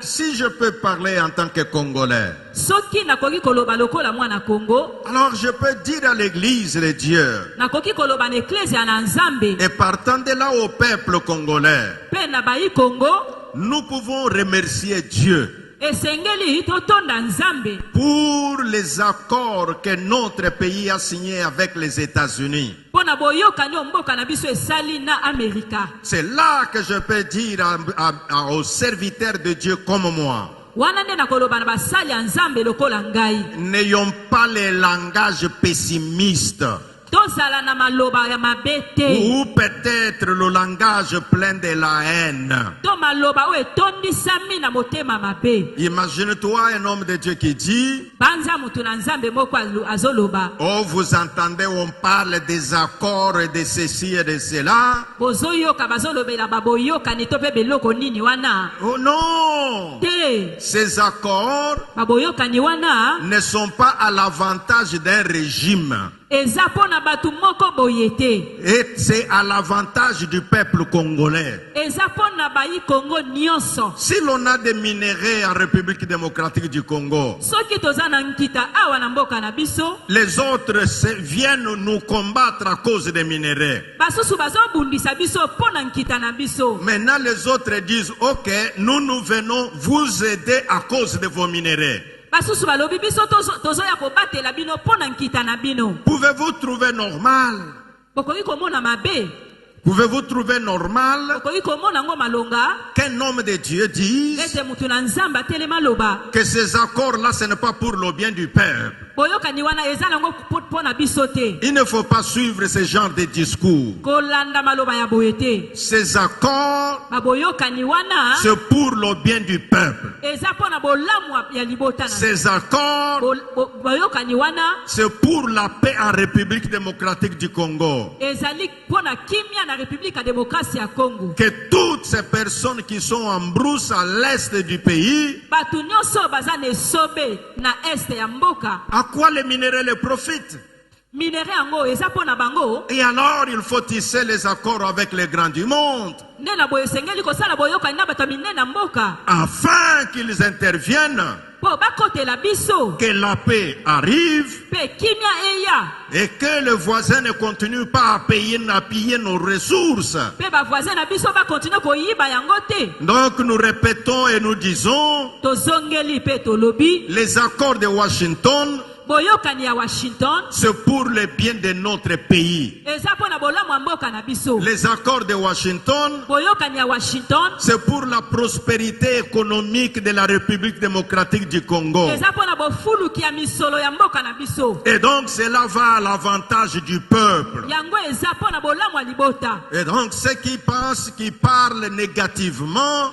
si je peux parler en tant que Congolais, alors je peux dire à l'église de Dieu, et partant de là au peuple congolais, nous pouvons remercier Dieu pour les accords que notre pays a signés avec les États-Unis. C'est là que je peux dire aux serviteurs de Dieu comme moi, n'ayons pas les langages pessimistes ou peut-être le langage plein de la haine. Imagine-toi un homme de Dieu qui dit, oh, vous entendez, on parle des accords et de ceci et de cela. Oh non, ces accords ne sont pas à l'avantage d'un régime. Et c'est à l'avantage du peuple congolais. Si l'on a des minéraux en République démocratique du Congo, les autres viennent nous combattre à cause des minéraux. Maintenant les autres disent, ok, nous venons vous aider à cause de vos minéraux. Pouvez-vous trouver normal? Pouvez-vous trouver normal qu'un homme de Dieu dise que ces accords-là, ce n'est pas pour le bien du peuple? Il ne faut pas suivre ce genre de discours. Ces accords, c'est pour le bien du peuple. Ces accords, c'est pour la paix en République démocratique du Congo. Que toutes ces personnes qui sont en brousse à l'est du pays, à quoi les minéraux profitent? Et alors il faut tisser les accords avec les grands du monde afin qu'ils interviennent, que la paix arrive et que le voisin ne continue pas à piller nos ressources. Donc nous répétons et nous disons, les accords de Washington, c'est pour le bien de notre pays. Les accords de Washington, c'est pour la prospérité économique de la République démocratique du Congo. Et donc cela va à l'avantage du peuple. Et donc ceux qui pensent, qui parlent négativement,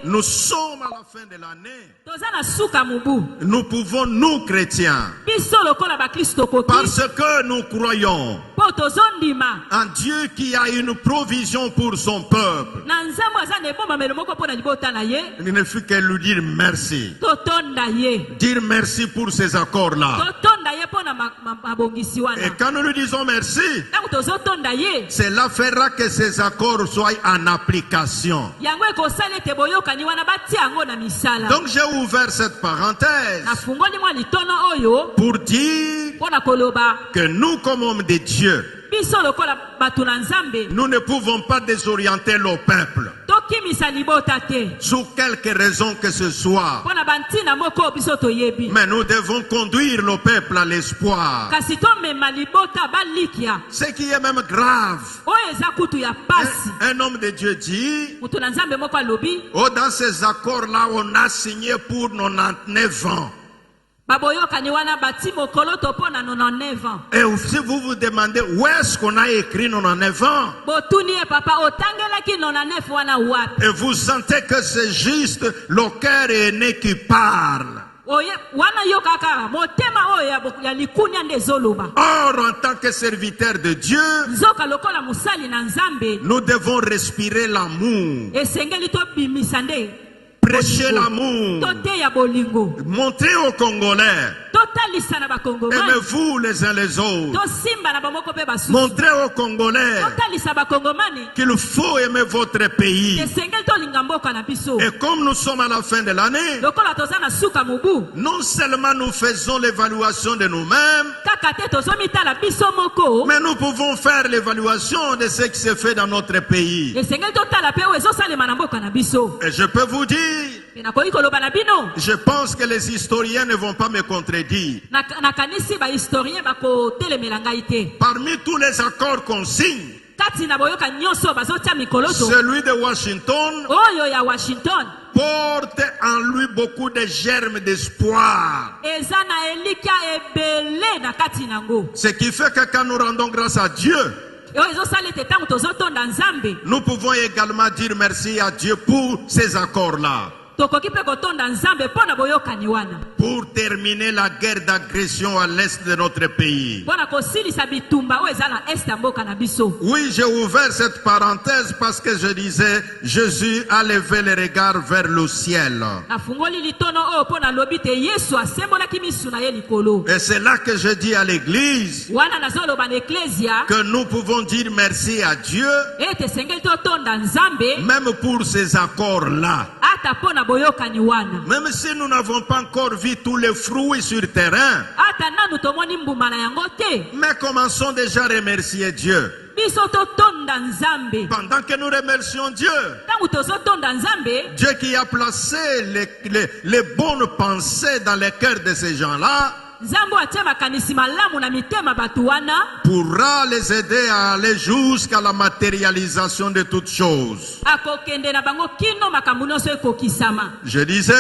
nous sommes à la fin de l'année. Nous pouvons, nous chrétiens, parce que nous croyons en Dieu qui a une provision pour son peuple, il ne faut que lui dire merci. Dire merci pour ces accords-là. Et quand nous lui disons merci, cela fera que ces accords soient en application. Donc j'ai ouvert cette parenthèse pour dire que nous, comme hommes de Dieu, nous ne pouvons pas désorienter le peuple sous quelque raison que ce soit. Mais nous devons conduire le peuple à l'espoir. Ce qui est même grave. Un homme de Dieu dit, oh, dans ces accords-là, on a signé pour 99 ans. Et si vous vous demandez où est-ce qu'on a écrit 99 ans, et vous sentez que c'est juste le cœur aîné qui parle. Or, en tant que serviteur de Dieu, nous devons respirer l'amour. prêcher l'amour, montrer aux Congolais, aimez-vous les uns les autres, montrez aux Congolais qu'il faut aimer votre pays. Et comme nous sommes à la fin de l'année, non seulement nous faisons l'évaluation de nous-mêmes, mais nous pouvons faire l'évaluation de ce qui se fait dans notre pays. Et je peux vous dire, je pense que les historiens ne vont pas me contredire. Parmi tous les accords qu'on signe, celui de Washington porte en lui beaucoup de germes d'espoir. Ce qui fait que quand nous rendons grâce à Dieu, nous pouvons également dire merci à Dieu pour ces accords-là. Pour terminer la guerre d'agression à l'est de notre pays. Oui, j'ai ouvert cette parenthèse parce que je disais, Jésus a levé les regards vers le ciel. Et c'est là que je dis à l'église que nous pouvons dire merci à Dieu, même pour ces accords-là. Même si nous n'avons pas encore vu tous les fruits sur le terrain, mais commençons déjà à remercier Dieu. Pendant que nous remercions Dieu, Dieu qui a placé les bonnes pensées dans les cœurs de ces gens-là, pourra les aider à aller jusqu'à la matérialisation de toutes choses. Je disais,